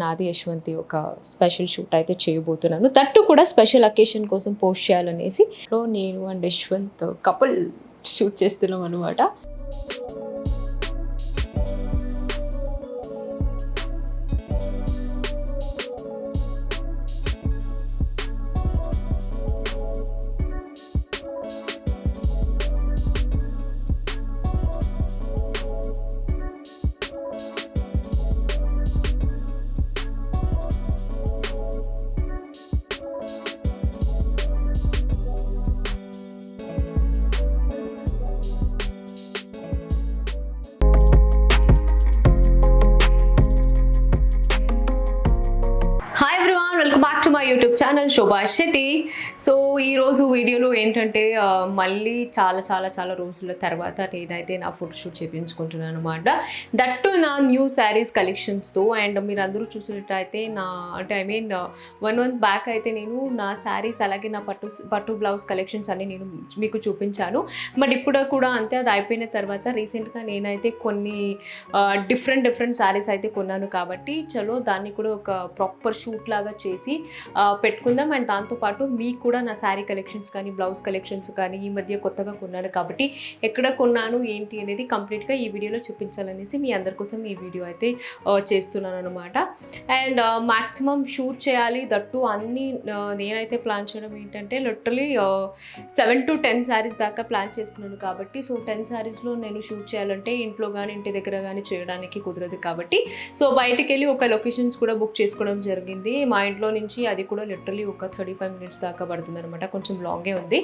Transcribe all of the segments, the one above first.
నాది యశ్వంతి ఒక special shoot అయితే చేయబోతున్నాను. దట్టు కూడా స్పెషల్ అకేషన్ కోసం పోస్ట్ చేయాలనేసి నేను అండ్ యశ్వంత్ కపుల్ షూట్ చేస్తున్నాం అనమాట. Back to my YouTube channel Shobha Shetty. So ఈరోజు వీడియోలో ఏంటంటే మళ్ళీ చాలా చాలా చాలా రోజుల తర్వాత నేనైతే నా ఫోటో షూట్ చేయించుకుంటున్నాను అనమాట. దట్టు నా న్యూ శారీస్ కలెక్షన్స్తో. అండ్ మీరు అందరూ చూసినట్టయితే అంటే ఐ మీన్ 1 month బ్యాక్ అయితే నేను నా శారీస్ అలాగే నా పట్టు బ్లౌజ్ కలెక్షన్స్ అన్ని నేను మీకు చూపించాను. బట్ ఇప్పుడు కూడా అంతే, అది అయిపోయిన తర్వాత రీసెంట్గా నేనైతే కొన్ని డిఫరెంట్ శారీస్ అయితే కొన్నాను. కాబట్టి చలో దాన్ని కూడా ఒక ప్రాపర్ షూట్ లాగా చేసి పెట్టుకుందాం. అండ్ దాంతోపాటు మీకు కూడా నా శారీ కలెక్షన్స్ కానీ బ్లౌజ్ కలెక్షన్స్ కానీ ఈ మధ్య కొత్తగా కొన్నాను కాబట్టి ఎక్కడ కొన్నాను ఏంటి అనేది కంప్లీట్గా ఈ వీడియోలో చూపించాలనేసి మీ అందరి కోసం ఈ వీడియో అయితే చేస్తున్నాను అనమాట. అండ్ మ్యాక్సిమం షూట్ చేయాలి. దట్టు అన్నీ నేనైతే ప్లాన్ చేయడం ఏంటంటే లిటరలీ 7 to 10 శారీస్ దాకా ప్లాన్ చేసుకున్నాను కాబట్టి సో 10 శారీస్లో నేను షూట్ చేయాలంటే ఇంట్లో కానీ ఇంటి దగ్గర కానీ చేయడానికి కుదరదు కాబట్టి సో బయటికి వెళ్ళి ఒక లొకేషన్స్ కూడా బుక్ చేసుకోవడం జరిగింది. మా ఇంట్లో నుంచి అది కూడా లిటరలీ ఒక 35 minutes దాకా పడుతుంది అనమాట, కొంచెం లాంగే ఉంది.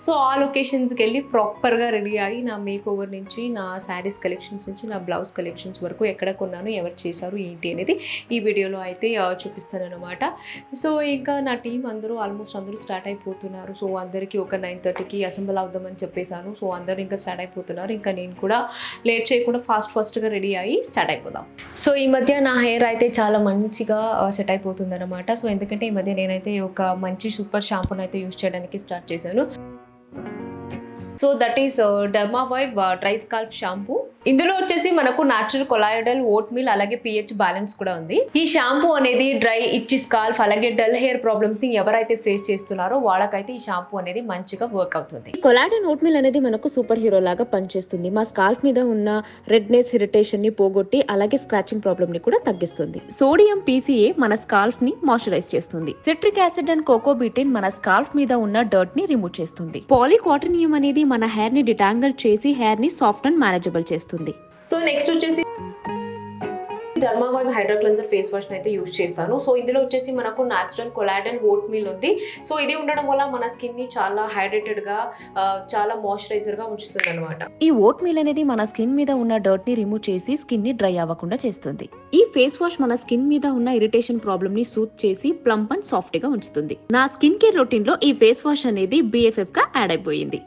సో ఆ లొకేషన్స్కి వెళ్ళి ప్రాపర్గా రెడీ అయ్యి నా మేక్ ఓవర్ నుంచి నా శారీస్ కలెక్షన్స్ నుంచి నా బ్లౌజ్ కలెక్షన్స్ వరకు ఎక్కడ కొన్నాను, ఎవరు చేశారు ఏంటి అనేది ఈ వీడియోలో అయితే చూపిస్తాను అనమాట. సో ఇంకా నా టీం ఆల్మోస్ట్ అందరూ స్టార్ట్ అయిపోతున్నారు. సో అందరికీ ఒక 9:30కి అసెంబుల్ అవుదామని చెప్పేశాను. సో అందరూ ఇంకా స్టార్ట్ అయిపోతున్నారు. ఇంకా నేను కూడా లేట్ చేయకుండా ఫాస్ట్గా రెడీ అయ్యి స్టార్ట్ అయిపోదాం. సో ఈ మధ్య నా హెయిర్ అయితే చాలా మంచిగా సెట్ అయిపోతుంది అనమాట. సో ఎందుకంటే ఈ మధ్య నేనైతే ఒక మంచి సూపర్ షాంపూని అయితే యూజ్ చేయడానికి స్టార్ట్ చేశాను. So that is డర్మావైవ్ dry scalp shampoo. ఇందులో వచ్చేసి మనకు న్యాచురల్ కొలాయిడల్, ఓట్ మీల్ అలాగే pH బ్యాలెన్స్ కూడా ఉంది. ఈ షాంపూ అనేది డ్రై, ఇచ్చి స్కాల్ప్ అలాగే డల్ హెయిర్ ప్రాబ్లమ్స్ ఎవరైతే ఫేస్ చేస్తున్నారో వాళ్ళకైతే ఈ షాంపూ అనేది మంచిగా వర్క్ అవుతుంది. కొలాయిడల్, ఓట్ మీల్ అనేది మనకు సూపర్ హీరో లాగా పనిచేస్తుంది. మా స్కాల్ప్ మీద ఉన్న రెడ్నెస్, ఇరిటేషన్ ని పోగొట్టి అలాగే స్క్రాచింగ్ ప్రాబ్లమ్ ని కూడా తగ్గిస్తుంది. సోడియం PCA మన స్కాల్ప్ ని మాయిశ్చరైజ్ చేస్తుంది. సిట్రిక్ యాసిడ్ అండ్ కోకోబీటిన్ మన స్కాల్ప్ మీద ఉన్న డర్ట్ ని రిమూవ్ చేస్తుంది. పాలీకాటినియం అనేది మన హెయిర్ ని డిటాంగిల్ చేసి హెయిర్ ని సాఫ్ట్ అండ్ మేనేజబుల్ చేస్తుంది. సో నెక్స్ట్ వచ్చేసి డర్మావైవ్ హైడ్రా క్లెన్సర్ ఫేస్ వాష్ అయితే యూజ్ చేస్తాను. సో ఇందులో వచ్చేసి మనకు న్యాచురల్ కొలాయిడల్, ఓట్ మీల్ ఉంది. సో ఇది ఉండడం వల్ల మన స్కిన్ ని చాలా హైడ్రేటెడ్ గా చాలా మాయిశ్చరైజర్ గా ఉంచుతుంది అనమాట. ఈ ఓట్ మీల్ అనేది మన స్కిన్ మీద ఉన్న డర్ట్ ని రిమూవ్ చేసి స్కిన్ ని డ్రై అవ్వకుండా చేస్తుంది. ఈ ఫేస్ వాష్ మన స్కిన్ మీద ఉన్న ఇరిటేషన్ ప్రాబ్లమ్ ని సూత్ చేసి ప్లంప్ అండ్ సాఫ్ట్ గా ఉంచుతుంది. నా స్కిన్ కేర్ రొటీన్ లో ఈ ఫేస్ వాష్ అనేది BFF గా యాడ్ అయిపోయింది.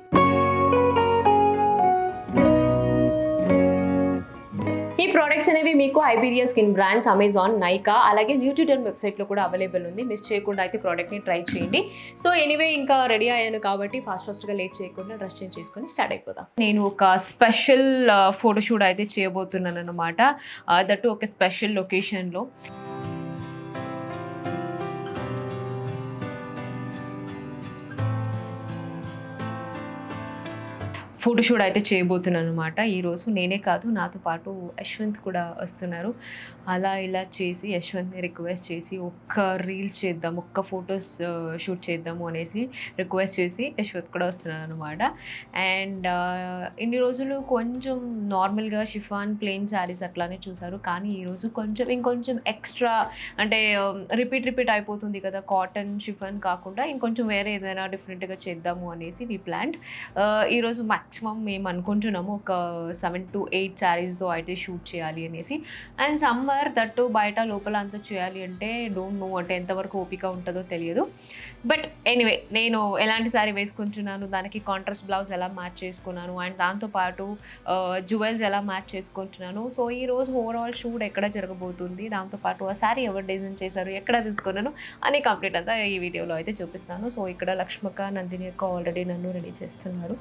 ఈ ప్రోడక్ట్స్ అనేవి మీకు Iberia skin brands, Amazon, Nykaa అలాగే న్యూట్రిడర్మ్ వెబ్సైట్లో కూడా అవైలబుల్ ఉంది. మిస్ చేయకుండా అయితే ప్రోడక్ట్ని ట్రై చేయండి. సో ఎనీవే ఇంకా రెడీ అయ్యాను కాబట్టి ఫాస్ట్గా లేట్ చేయకుండా డ్రెస్ చేంజ్ చేసుకొని స్టార్ట్ అయిపోదాం. నేను ఒక స్పెషల్ ఫోటోషూట్ అయితే చేయబోతున్నాను అనమాట. దట్టు ఒక స్పెషల్ లొకేషన్లో. ఫోటోషూట్ అయితే చేయబోతున్నాను అనమాట. ఈరోజు నేనే కాదు, నాతో పాటు యశ్వంత్ కూడా వస్తున్నారు. అలా ఇలా చేసి యశ్వంత్ని రిక్వెస్ట్ చేసి ఒక్క రీల్స్ చేద్దాం, ఒక్క ఫొటోస్ షూట్ చేద్దాము అనేసి రిక్వెస్ట్ చేసి యశ్వంత్ కూడా వస్తున్నాను అనమాట. అండ్ ఇన్ని రోజులు కొంచెం నార్మల్గా షిఫాన్, ప్లెయిన్ శారీస్ అట్లానే చూసారు. కానీ ఈరోజు ఇంకొంచెం ఎక్స్ట్రా అంటే రిపీట్ అయిపోతుంది కదా, కాటన్, షిఫాన్ కాకుండా ఇంకొంచెం వేరే ఏదైనా డిఫరెంట్గా చేద్దాము అనేసి వీ ప్లాన్డ్. ఈరోజు మ్యాక్సిమం మేము అనుకుంటున్నాము ఒక 7 to 8 శారీస్తో అయితే షూట్ చేయాలి అనేసి. అండ్ సమ్మర్ దట్టు బయట లోపల అంతా చేయాలి అంటే డోంట్ నో అంటే ఎంతవరకు ఓపిక ఉంటుందో తెలియదు. బట్ ఎనీవే నేను ఎలాంటి శారీ వేసుకుంటున్నాను, దానికి కాంట్రాస్ట్ బ్లౌజ్ ఎలా మ్యాచ్ చేసుకున్నాను అండ్ దాంతోపాటు జ్యువెల్స్ ఎలా మ్యాచ్ చేసుకుంటున్నాను. సో ఈరోజు ఓవరాల్ షూట్ ఎక్కడ జరగబోతుంది, దాంతోపాటు ఆ శారీ ఎవరు డిజైన్ చేశారు, ఎక్కడ తీసుకున్నాను అని కంప్లీట్ అంతా ఈ వీడియోలో అయితే చూపిస్తాను. సో ఇక్కడ లక్ష్మక్క, నందిని అక్క ఆల్రెడీ నన్ను రెడీ చేస్తున్నారు.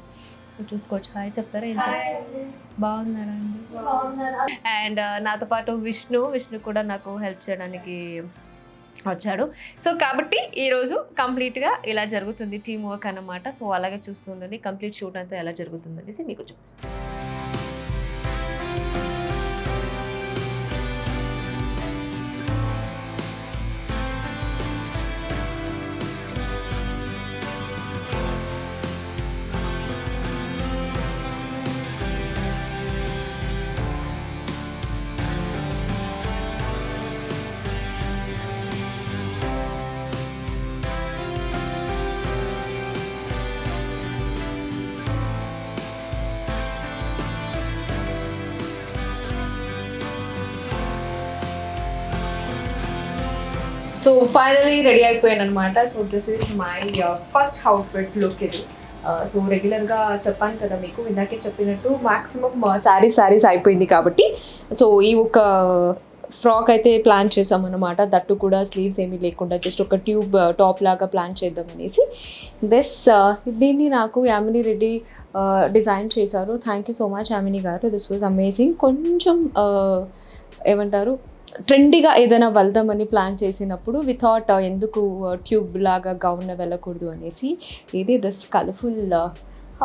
సో చూసుకోవచ్చు. హాయ్ చెప్తారా? ఏం చెప్తారు? బాగున్నారా అండి? అండ్ నాతో పాటు విష్ణు కూడా నాకు హెల్ప్ చేయడానికి వచ్చాడు. సో కాబట్టి ఈరోజు కంప్లీట్గా ఇలా జరుగుతుంది, టీమ్ వర్క్ అన్నమాట. సో అలాగే చూస్తుండండి, కంప్లీట్ షూట్ అంతా ఎలా జరుగుతుంది అనేసి మీకు చూపిస్తాను. సో ఫైనలీ రెడీ అయిపోయాను అనమాట. So this is my first outfit look ఇది. సో రెగ్యులర్గా చెప్పాను కదా మీకు, ఇందాకే చెప్పినట్టు మ్యాక్సిమం శారీస్ అయిపోయింది కాబట్టి సో ఈ ఒక ఫ్రాక్ అయితే ప్లాన్ చేసాం అనమాట. దట్టు కూడా స్లీవ్స్ ఏమీ లేకుండా జస్ట్ ఒక ట్యూబ్ టాప్ లాగా ప్లాన్ చేద్దాం అనేసి. దీన్ని నాకు యామిని రెడ్డి డిజైన్ చేశారు. Thank you so much Yamini గారు, దిస్ వాజ్ అమేజింగ్. కొంచెం ఏమంటారు, ట్రెండీగా ఏదైనా వెళ్దామని ప్లాన్ చేసినప్పుడు వితౌట్ ఎందుకు ట్యూబ్ లాగా గౌన్ వెళ్ళకూడదు అనేసి ఇది this colourful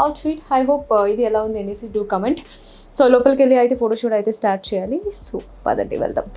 outfit. I hope ఇది ఎలా ఉంది అనేసి డూ కమెంట్. సో లోపలికి వెళ్ళి అయితే ఫోటోషూట్ అయితే స్టార్ట్ చేయాలి. సో పదండి వెళ్దాం.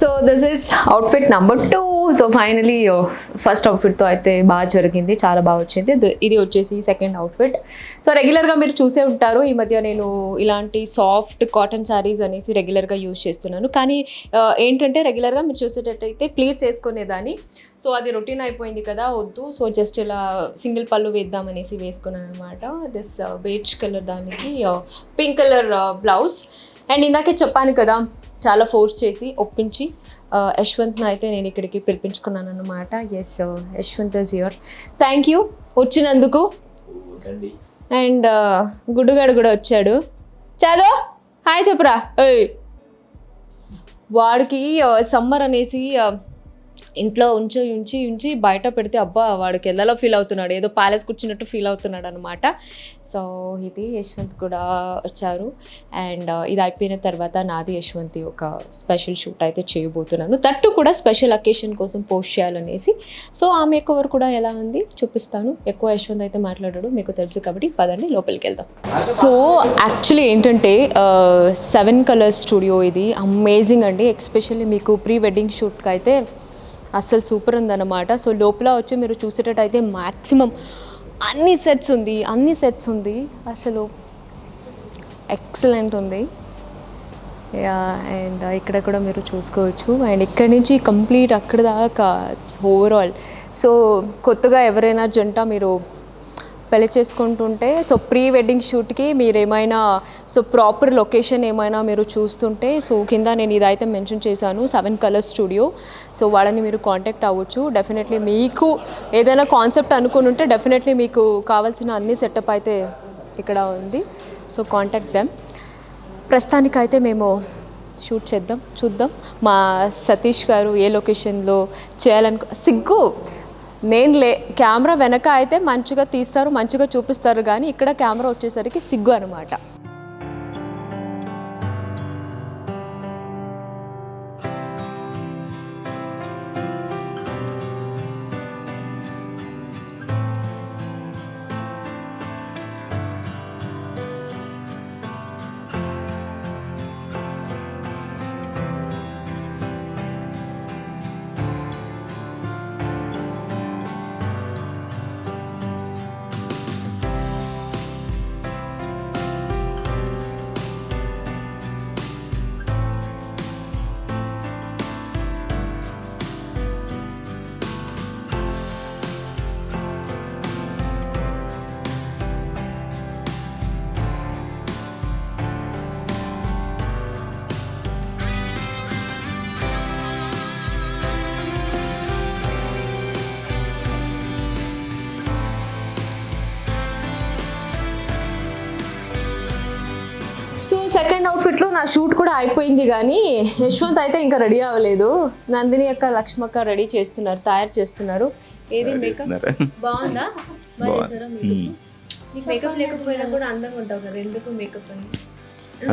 So this is outfit number 2. So finally first అవుట్ఫిట్తో అయితే బాగా జరిగింది, చాలా బాగా వచ్చింది. ఇది వచ్చేసి సెకండ్ అవుట్ఫిట్. సో రెగ్యులర్గా మీరు చూసే ఉంటారు, ఈ మధ్య నేను ఇలాంటి సాఫ్ట్ కాటన్ శారీస్ అనేసి రెగ్యులర్గా యూజ్ చేస్తున్నాను. కానీ ఏంటంటే రెగ్యులర్గా మీరు చూసేటట్టయితే ప్లీట్స్ వేసుకునేదాన్ని. సో అది రొటీన్ అయిపోయింది కదా, వద్దు. సో జస్ట్ ఇలా సింగిల్ పళ్ళు వేద్దామనేసి వేసుకున్నాను అనమాట. దిస్ బేజ్ కలర్ దానికి పింక్ కలర్ బ్లౌజ్. అండ్ ఇందాకే చెప్పాను కదా, చాలా ఫోర్స్ చేసి ఒప్పించి యశ్వంత్ని అయితే నేను ఇక్కడికి పిలిపించుకున్నాను అనమాట. Yes, Yashwant is here. Thank you వచ్చినందుకు. అండ్ గుడ్డుగాడు కూడా వచ్చాడు. చదో హాయ్ చెప్పురా. వాడికి సమ్మర్ అనేసి ఇంట్లో ఉంచి బయట పెడితే అబ్బా వాడికి ఎలా ఫీల్ అవుతున్నాడు, ఏదో ప్యాలెస్ కూర్చున్నట్టు ఫీల్ అవుతున్నాడు అనమాట. సో ఇది యశ్వంత్ కూడా వచ్చారు. అండ్ ఇది అయిపోయిన తర్వాత నాది యశ్వంత్ ఒక స్పెషల్ షూట్ అయితే చేయబోతున్నాను. దట్టు కూడా స్పెషల్ అకేషన్ కోసం పోస్ట్ చేయాలనేసి. సో ఆ మేకవర్ కూడా ఎలా ఉంది చూపిస్తాను. ఎక్కువ యశ్వంత్ అయితే మాట్లాడాడు, మీకు తెలుసు కాబట్టి పదండి లోపలికి వెళ్దాం. సో యాక్చువల్లీ ఏంటంటే 7 కలర్స్ స్టూడియో ఇది అమేజింగ్ అండి. ఎస్పెషల్లీ మీకు ప్రీ వెడ్డింగ్ షూట్కి అయితే అస్సలు సూపర్ ఉందన్నమాట. సో లోపల వచ్చి మీరు చూసేటట్టయితే మ్యాక్సిమం అన్ని సెట్స్ ఉంది అసలు ఎక్సలెంట్ ఉంది. అండ్ ఇక్కడ కూడా మీరు చూసుకోవచ్చు. అండ్ ఇక్కడి నుంచి కంప్లీట్ అక్కడ దాకా ఓవరాల్. సో కొత్తగా ఎవరైనా జంట మీరు పెళ్లి చేసుకుంటుంటే సో ప్రీ వెడ్డింగ్ షూట్కి మీరు ఏమైనా సో ప్రాపర్ లొకేషన్ ఏమైనా మీరు చూస్తుంటే సో కింద నేను ఇదైతే మెన్షన్ చేశాను 7 కలర్స్ స్టూడియో. సో వాళ్ళని మీరు కాంటాక్ట్ అవ్వచ్చు. డెఫినెట్లీ మీకు ఏదైనా కాన్సెప్ట్ అనుకుని ఉంటే డెఫినెట్లీ మీకు కావాల్సిన అన్ని సెటప్ అయితే ఇక్కడ ఉంది. So contact them. ప్రస్తుతానికైతే మేము షూట్ చూద్దాం మా సతీష్ గారు ఏ లొకేషన్లో సిగ్గు నేను కెమెరా వెనక అయితే మంచిగా తీస్తారు, మంచిగా చూపిస్తారు, కానీ ఇక్కడ కెమెరా వచ్చేసరికి సిగ్గు అనమాట. సో సెకండ్ అవుట్ఫిట్లో నా షూట్ కూడా అయిపోయింది, కానీ యశ్వంత్ అయితే ఇంకా రెడీ అవ్వలేదు. నందిని అక్క, లక్ష్మక్క రెడీ చేస్తున్నారు, తయారు చేస్తున్నారు. ఏది మేకప్ బాగుందా? బాగా చేస్తారా మేకప్? నీకు మేకప్ లేకపోయినా కూడా అందంగా ఉంటావు కదా, ఎందుకు మేకప్ అని?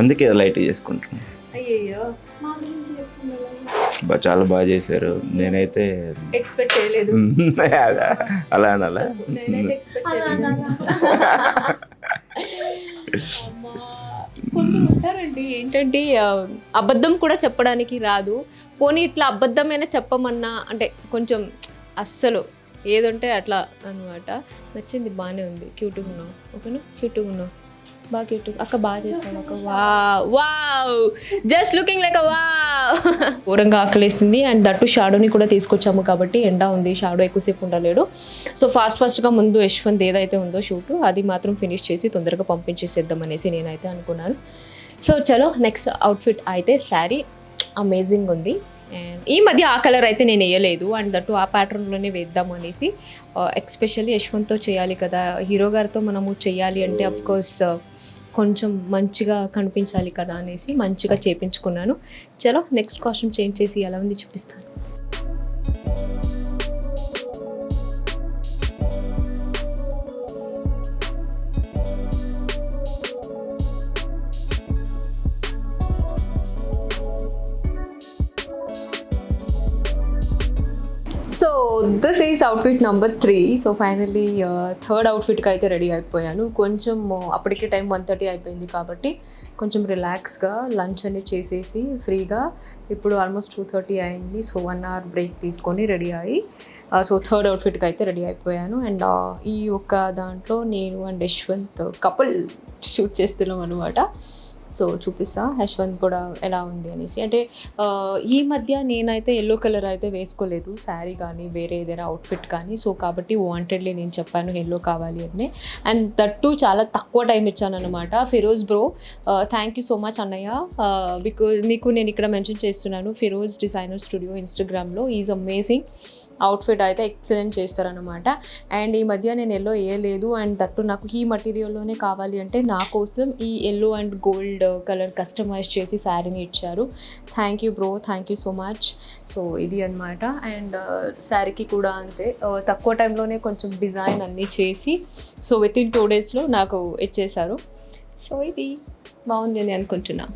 అందుకే లైట్ చేసుకుంటున్నాను. అయ్యయ్యో, చాలా బాగా చేశారు. నేనైతే ఎక్స్పెక్ట్ చేయలేదు. అలా అనాలా? నేనైతే ఎక్స్పెక్ట్ చేయలేదు. కొందరు ఉంటారండి ఏంటంటే అబద్ధం కూడా చెప్పడానికి రాదు. పోనీ ఇట్లా అబద్ధమైనా చెప్పమన్నా అంటే కొంచెం అస్సలు ఏదంటే అట్లా అనమాట. నచ్చింది, బాగానే ఉంది, క్యూట్గా ఉన్నావు. ఓకేనా? క్యూట్గా ఉన్నావు, బాగా క్యూట్. అక్క బాగా చేస్తాను అక్క. Wow, just looking like wow. ఘోరంగా ఆకలేస్తుంది. అండ్ దట్టు షాడోని కూడా తీసుకొచ్చాము కాబట్టి ఎండ ఉంది, షాడో ఎక్కువసేపు ఉండలేడు. సో ఫాస్ట్గా ముందు యశ్వంత్ ఏదైతే ఉందో షూట్ అది మాత్రం ఫినిష్ చేసి తొందరగా పంపించేసేద్దాం అనేసి నేనైతే అనుకున్నాను. సో చలో నెక్స్ట్ అవుట్ఫిట్ అయితే శారీ అమేజింగ్ ఉంది. అండ్ ఈ మధ్య ఆ కలర్ అయితే నేను వేయలేదు, అండ్ దట్టు ఆ ప్యాటర్న్లోనే వేద్దాం అనేసి. ఎస్పెషల్లీ యశ్వంత్తో చేయాలి కదా, హీరో గారితో మనము చేయాలి అంటే అఫ్కోర్స్ కొంచెం మంచిగా కనిపించాలి కదా అనేసి మంచిగా చేయించుకున్నాను. చలో నెక్స్ట్ కాస్ట్యూమ్ చేంజ్ చేసి ఎలా ఉంది చూపిస్తాను. So this is outfit number 3. So finally third అవుట్ఫిట్కి అయితే రెడీ అయిపోయాను. కొంచెం అప్పటికే టైం 1:30 అయిపోయింది కాబట్టి కొంచెం రిలాక్స్గా లంచ్ అనేది చేసేసి ఫ్రీగా ఇప్పుడు ఆల్మోస్ట్ 2:30 అయింది. సో 1 అవర్ బ్రేక్ తీసుకొని రెడీ అయ్యి సో థర్డ్ అవుట్ఫిట్కి అయితే రెడీ అయిపోయాను. అండ్ ఈ ఒక్క దాంట్లో నేను అండ్ యశ్వంత్ కపుల్ షూట్ చేస్తున్నాం అనమాట. సో చూపిస్తా యశ్వంత్ కూడా ఎలా ఉంది అనేసి. అంటే ఈ మధ్య నేనైతే ఎల్లో కలర్ అయితే వేసుకోలేదు శారీ కానీ వేరే ఏదైనా అవుట్ఫిట్ కానీ. సో కాబట్టి వాంటెడ్లీ నేను చెప్పాను ఎల్లో కావాలి అని. అండ్ దట్టు చాలా తక్కువ టైం ఇచ్చాను అనమాట. Firoz bro, thank you so much అన్నయ్య. బికాజ్ మీకు నేను ఇక్కడ మెన్షన్ చేస్తున్నాను, ఫిరోజ్ డిజైనర్ స్టూడియో ఇన్స్టాగ్రామ్లో. Is amazing. అవుట్ఫిట్ అయితే ఎక్సలెంట్ చేస్తారనమాట. అండ్ ఈ మధ్య నేను ఎల్లో వేయలేదు, అండ్ దట్టు నాకు ఈ మటీరియల్లోనే కావాలి అంటే నా కోసం ఈ yellow and gold colour customise చేసి శారీని ఇచ్చారు. Thank you bro, thank you so much. So ఇది అనమాట. అండ్ శారీకి కూడా అంతే, తక్కువ టైంలోనే కొంచెం డిజైన్ అన్నీ చేసి సో వితిన్ 2 డేస్లో నాకు ఇచ్చేశారు. సో ఇది బాగుంది అని అనుకుంటున్నా.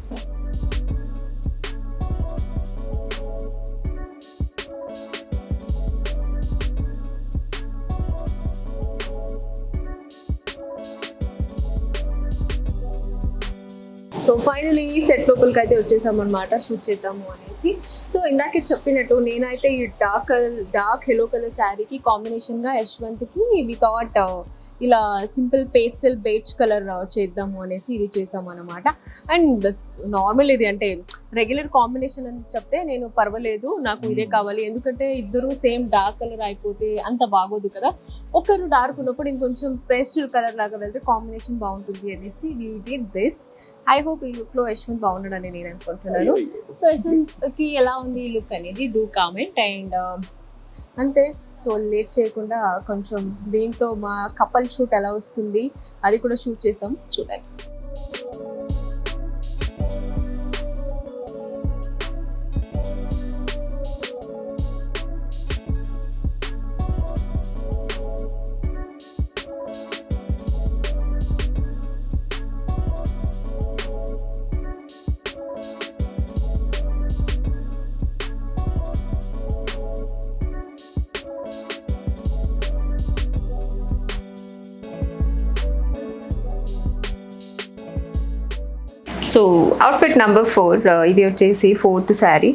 సో ఫైనలీ సెట్ లోపలికి అయితే వచ్చేసామన్నమాట షూట్ చేద్దాము అనేసి. సో ఇందాకే చెప్పినట్టు నేనైతే ఈ డార్క్ ఎల్లో కలర్ శారీకి కాంబినేషన్గా యశ్వంత్కి వి థాట్ ఇలా సింపుల్ పేస్టల్ బేజ్ కలర్ చేద్దాము అనేసి ఇది చేసాము అనమాట. అండ్ నార్మల్ ఇది అంటే రెగ్యులర్ కాంబినేషన్ అని చెప్తే నేను పర్వాలేదు, నాకు ఇదే కావాలి, ఎందుకంటే ఇద్దరు సేమ్ డార్క్ కలర్ అయిపోతే అంత బాగోదు కదా. ఒకరు డార్క్ ఉన్నప్పుడు ఇంకొంచెం పేస్టల్ కలర్ లాగా వెళ్తే కాంబినేషన్ బాగుంటుంది అనేసి we did this. I hope ఈ లుక్లో యశ్వంత్ బాగున్నాడని నేను అనుకుంటున్నాను. సో యశ్వంత్కి ఎలా ఉంది ఈ లుక్ అనేది డూ కామెంట్. అండ్ అంతే. సో లేట్ చేయకుండా కొంచెం దీంట్లో మా కపుల్ షూట్ ఎలా వస్తుంది అది కూడా షూట్ చేస్తాం, చూడండి. సో అవుట్ఫిట్ నెంబర్ 4, ఇది వచ్చేసి 4th శారీ.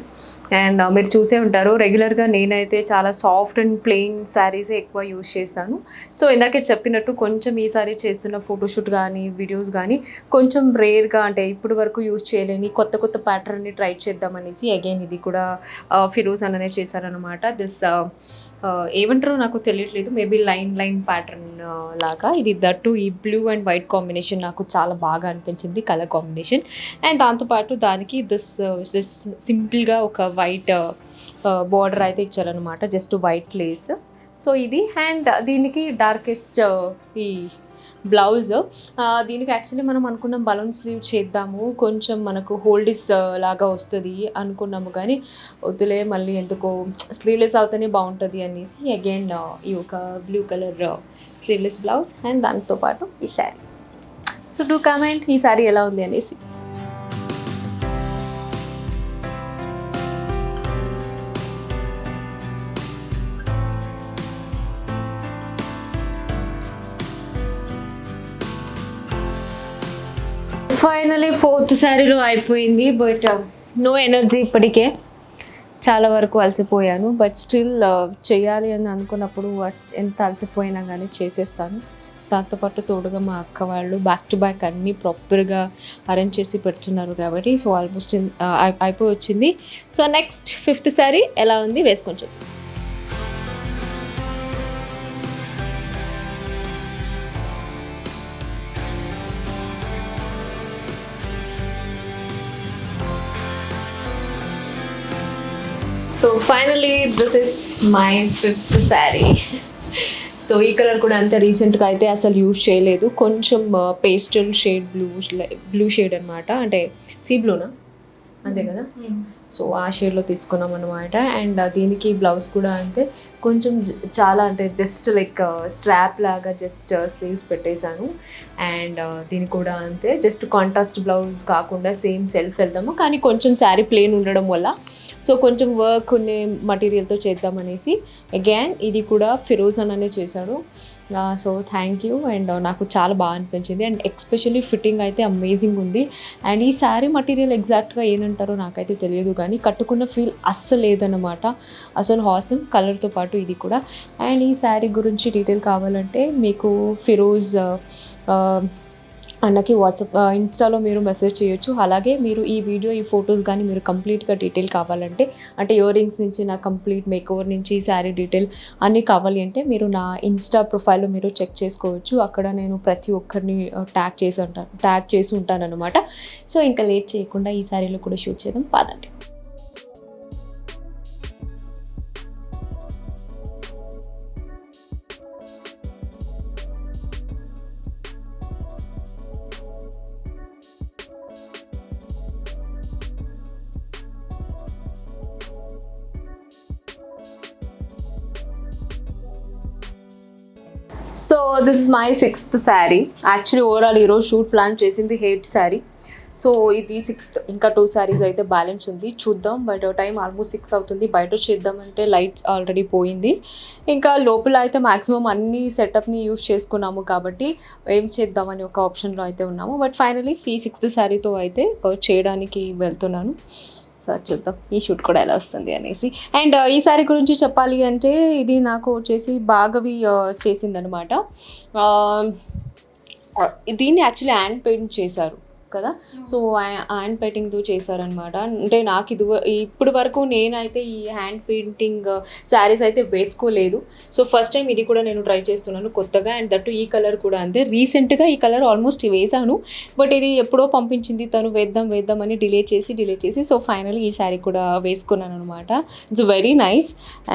అండ్ మీరు చూసే ఉంటారు, రెగ్యులర్గా నేనైతే చాలా సాఫ్ట్ అండ్ ప్లెయిన్ శారీసే ఎక్కువ యూజ్ చేస్తాను. సో ఇందాకే చెప్పినట్టు కొంచెం ఈ సారీ చేస్తున్న ఫోటోషూట్ కానీ వీడియోస్ కానీ కొంచెం రేర్గా అంటే ఇప్పటి వరకు యూజ్ చేయలేని కొత్త ప్యాటర్న్ని ట్రై చేద్దామనేసి అగైన్ ఇది కూడా ఫిరోజ్ అన్ననే చేశారనమాట. దిస్ ఏమంటారో నాకు తెలియట్లేదు, మేబీ లైన్ ప్యాటర్న్ లాగా. ఇది దట్టు ఈ బ్లూ అండ్ వైట్ కాంబినేషన్ నాకు చాలా బాగా అనిపించింది, కలర్ కాంబినేషన్. అండ్ దాంతోపాటు దానికి దిస్ సింపుల్గా ఒక వైట్ బార్డర్ అయితే ఇచ్చారనమాట, జస్ట్ వైట్ లేస్. సో ఇది. అండ్ దీనికి డార్కెస్ట్ ఈ బ్లౌజ్. దీనికి యాక్చువల్లీ మనం అనుకున్నాం బలూన్ స్లీవ్ చేద్దాము, కొంచెం మనకు హోల్డిస్ లాగా వస్తుంది అనుకున్నాము, కానీ వద్దులే మళ్ళీ ఎందుకో స్లీవ్లెస్ అవుతేనే బాగుంటుంది అనేసి అగైన్ ఈ ఒక blue colour sleeveless blouse and దాంతో పాటు ఈ శారీ. సో డూ కామెంట్ ఈ శారీ ఎలా ఉంది అనేసి. ఫైనలీ 4th శారీలో అయిపోయింది, బట్ నో ఎనర్జీ ఇప్పటికే, చాలా వరకు అలసిపోయాను. బట్ స్టిల్ చేయాలి అని అనుకున్నప్పుడు ఎంత అలసిపోయినా కానీ చేసేస్తాను. దాంతోపాటు తోడుగా మా అక్క వాళ్ళు బ్యాక్ టు బ్యాక్ అన్నీ ప్రాపర్గా అరేంజ్ చేసి పెడుతున్నారు కాబట్టి సో ఆల్మోస్ట్ అయిపోయి వచ్చింది. సో నెక్స్ట్ 5th శారీ ఎలా ఉంది వేసుకొని చూపిస్తాను. So finally this is my 5th sari. So ఈ కలర్ కూడా అంతే రీసెంట్గా అయితే అసలు యూజ్ చేయలేదు, కొంచెం పేస్టల్ షేడ్ బ్లూ షేడ్ అనమాట, అంటే సీ బ్లూనా అంతే కదా. సో ఆ షేడ్లో తీసుకున్నాం అనమాట. అండ్ దీనికి బ్లౌజ్ కూడా అంతే, కొంచెం చాలా అంటే జస్ట్ లైక్ స్ట్రాప్ లాగా జస్ట్ స్లీవ్స్ పెట్టేశాను. అండ్ దీనికి కూడా అంతే, జస్ట్ కాంట్రాస్ట్ బ్లౌజ్ కాకుండా సేమ్ సెల్ఫ్ వెళ్దాము, కానీ కొంచెం శారీ ప్లెయిన్ ఉండడం వల్ల సో కొంచెం వర్క్ ఉన్న మటీరియల్తో చేద్దామనేసి అగైన్ ఇది కూడా ఫిరోజన్ అనే చేశాడు. So thank you. అండ్ నాకు చాలా బాగా అనిపించింది అండ్ ఎక్స్పెషల్లీ ఫిట్టింగ్ అయితే అమేజింగ్ ఉంది. అండ్ ఈ శారీ మటీరియల్ ఎగ్జాక్ట్గా ఏమంటారో నాకైతే తెలియదు, కానీ కట్టుకున్న ఫీల్ అస్సలు లేదన్నమాట, అసలు హాసమ్ కలర్తో పాటు ఇది కూడా. అండ్ ఈ శారీ గురించి డీటెయిల్ కావాలంటే మీకు ఫిరోజ్ అన్నకి వాట్సాప్ ఇన్స్టాలో మీరు మెసేజ్ చేయొచ్చు. అలాగే మీరు ఈ వీడియో ఈ ఫొటోస్ కానీ మీరు కంప్లీట్గా డీటెయిల్ కావాలంటే, అంటే ఇయర్ రింగ్స్ నుంచి నా కంప్లీట్ మేకోవర్ నుంచి శారీ డీటెయిల్ అన్నీ కావాలి అంటే మీరు నా ఇన్స్టా ప్రొఫైల్లో మీరు చెక్ చేసుకోవచ్చు. అక్కడ నేను ప్రతి ఒక్కరిని ట్యాగ్ చేసి ఉంటాను అనమాట. సో ఇంకా లేట్ చేయకుండా ఈ శారీలో కూడా షూట్ చేద్దాం పదండి. So this is my 6th sari. Actually overall ఈరోజు షూట్ ప్లాన్ చేసింది 8th శారీ. సో ఇది 6th, ఇంకా 2 శారీస్ అయితే బ్యాలెన్స్ ఉంది, చూద్దాం. బట్ టైం ఆల్మోస్ట్ 6 అవుతుంది, బయట చేద్దామంటే లైట్స్ ఆల్రెడీ పోయింది. ఇంకా లోపల అయితే మ్యాక్సిమం అన్ని సెటప్ని యూజ్ చేసుకున్నాము కాబట్టి ఏం చేద్దామని ఒక ఆప్షన్లో అయితే ఉన్నాము. బట్ ఫైనలీ ఈ 6th శారీతో అయితే చేయడానికి వెళ్తున్నాను. సో చూద్దాం ఈ షూట్ కూడా ఎలా వస్తుంది అనేసి. అండ్ ఈ శారీ గురించి చెప్పాలి అంటే ఇది నాకు వచ్చేసి భాగవి చేసిందనమాట. దీన్ని యాక్చువల్లీ హ్యాండ్ పెయింట్ చేశారు కదా, సో హ్యాండ్ పెయింటింగ్తో చేశారనమాట. అంటే నాకు ఇప్పటి వరకు నేనైతే ఈ హ్యాండ్ పెయింటింగ్ శారీస్ అయితే వేసుకోలేదు. సో ఫస్ట్ టైం ఇది కూడా నేను ట్రై చేస్తున్నాను కొత్తగా. అండ్ దట్టు ఈ కలర్ కూడా అంతే, రీసెంట్గా ఈ కలర్ ఆల్మోస్ట్ వేసాను, బట్ ఇది ఎప్పుడో పంపించింది తను, వేద్దాం అని డిలే చేసి సో ఫైనల్లీ ఈ శారీ కూడా వేసుకున్నాను అనమాట. It's very nice.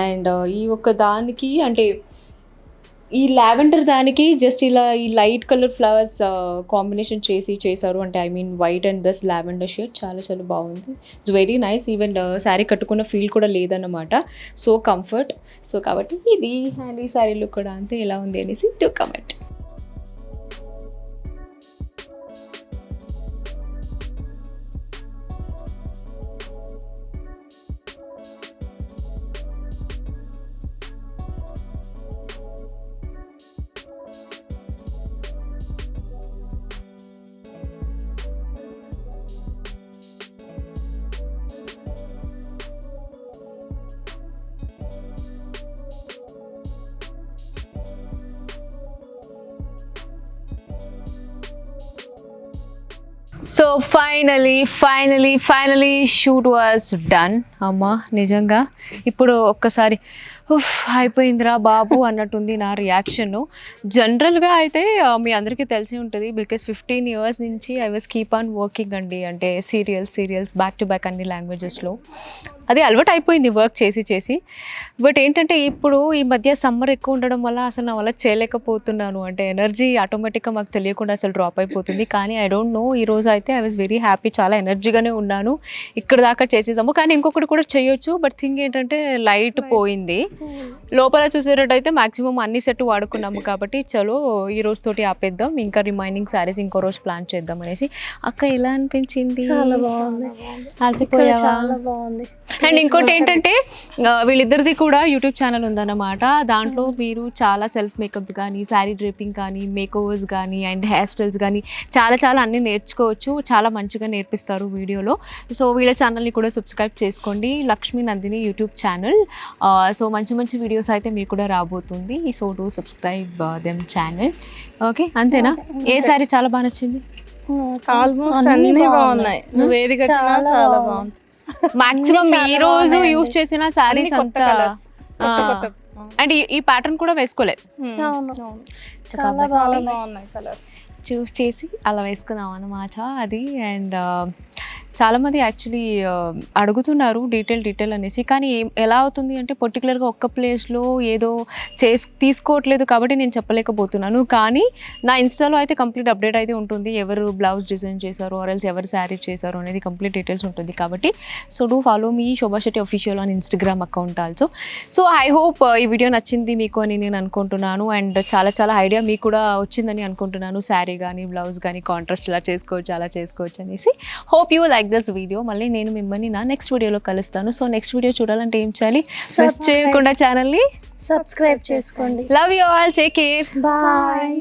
అండ్ ఈ ఒక్క దానికి అంటే ఈ లావెండర్ దానికి జస్ట్ ఇలా ఈ లైట్ కలర్ ఫ్లవర్స్ కాంబినేషన్ చేశారు, అంటే I mean white and this lavender shade చాలా చాలా బాగుంది. It's very nice. Even sari కట్టుకున్న ఫీల్ కూడా లేదన్నమాట, సో కంఫర్ట్. సో కాబట్టి ఇది అండ్ ఈ శారీలో కూడా అంతే ఎలా ఉంది అనేసి to comment. So finally shoot was done. అమ్మా నిజంగా ఇప్పుడు ఒక్కసారి ఉఫ్ అయిపోయిందిరా బాబు అన్నట్టుంది నా రియాక్షన్. జనరల్గా అయితే మీ అందరికీ తెలిసి ఉంటుంది, బికాస్ 15 years నుంచి I was keep on working అండి. అంటే సీరియల్స్ బ్యాక్ టు బ్యాక్ అన్ని లాంగ్వేజెస్లో. అది అలవాటు అయిపోయింది వర్క్ చేసి. బట్ ఏంటంటే ఇప్పుడు ఈ మధ్య సమ్మర్ ఎక్కువ ఉండడం వల్ల అసలు నా వల్ల చేయలేకపోతున్నాను. అంటే ఎనర్జీ ఆటోమేటిక్గా మాకు తెలియకుండా అసలు డ్రాప్ అయిపోతుంది. కానీ ఐ డోంట్ నో, ఈ రోజు అయితే ఐ వాజ్ వెరీ హ్యాపీ, చాలా ఎనర్జీగానే ఉన్నాను. ఇక్కడ దాకా చేసేసాము. కానీ ఇంకొకటి కూడా చేయొచ్చు, బట్ థింగ్ ఏంటంటే లైట్ పోయింది. లోపల చూసేటట్టయితే మాక్సిమం అన్ని సెట్ వాడుకున్నాము కాబట్టి చలో ఈ రోజు తోటి ఆపేద్దాం, ఇంకా రిమైనింగ్ శారీస్ ఇంకో రోజు ప్లాన్ చేద్దాం అనేసి. అక్క ఎలా అనిపించింది? చాలా బాగుంది, అలసిపోయావా? చాలా బాగుంది. అండ్ ఇంకోటి ఏంటంటే వీళ్ళిద్దరిది కూడా యూట్యూబ్ ఛానల్ ఉందన్నమాట. దాంట్లో మీరు చాలా సెల్ఫ్ మేకప్ కానీ, శారీ డ్రేపింగ్ కానీ, మేకోవర్స్ కానీ, అండ్ హెయిర్ స్టైల్స్ కానీ చాలా అన్నీ నేర్చుకోవచ్చు. చాలా మంచిగా నేర్పిస్తారు వీడియోలో. సో వీళ్ళ ఛానల్ని కూడా సబ్స్క్రైబ్ చేసుకోండి, Lakshmi Nandini YouTube channel. So మంచి వీడియోస్ అయితే మీకు కూడా రాబోతుంది. So do subscribe them channel. Okay, అంతేనా? ఏ శారీ చాలా బాగా నచ్చింది? ఆల్మోస్ట్ అన్ని బాగున్నాయి. నువ్వు ఏది కట్టినా చాలా బాగుంది. మాక్సిమం ఈ రోజు యూజ్ చేసిన శారీస్ అంతా అండ్ ఈ ప్యాటర్న్ కూడా వేసుకోలే, చాలా బాగున్నాయి కలర్స్. చూస్ చేసి అలా వేసుకుందాం అన్నమాట అది. అండ్ చాలామంది యాక్చువల్లీ అడుగుతున్నారు డీటెయిల్ అనేసి. కానీ ఎలా అవుతుంది అంటే పర్టికులర్గా ఒక్క ప్లేస్లో ఏదో తీసుకోవట్లేదు కాబట్టి నేను చెప్పలేకపోతున్నాను. కానీ నా ఇన్స్టాలో అయితే కంప్లీట్ అప్డేట్ అయితే ఉంటుంది, ఎవరు బ్లౌజ్ డిజైన్ చేశారు ఆర్ఎల్స్ ఎవరు శారీ చేశారు అనేది కంప్లీట్ డీటెయిల్స్ ఉంటుంది. కాబట్టి so do follow me Shobha Shetty official on Instagram account also. So I hope ఈ వీడియో నచ్చింది మీకు అని నేను అనుకుంటున్నాను. అండ్ చాలా ఐడియా మీకు కూడా వచ్చిందని అనుకుంటున్నాను. శారీ కానీ బ్లౌజ్ కానీ కాంట్రాస్ట్ ఇలా చేసుకోవచ్చు, అలా చేసుకోవచ్చు అనేసి. Hope you like this video. మళ్ళీ నేను మిమ్మల్ని నా నెక్స్ట్ వీడియోలో కలుస్తాను. సో నెక్స్ట్ వీడియో చూడాలంటే ఏం చేయాలి? మిస్ చేయకుండా ఛానల్ని సబ్స్క్రైబ్ చేసుకోండి. Love you all, take care, bye.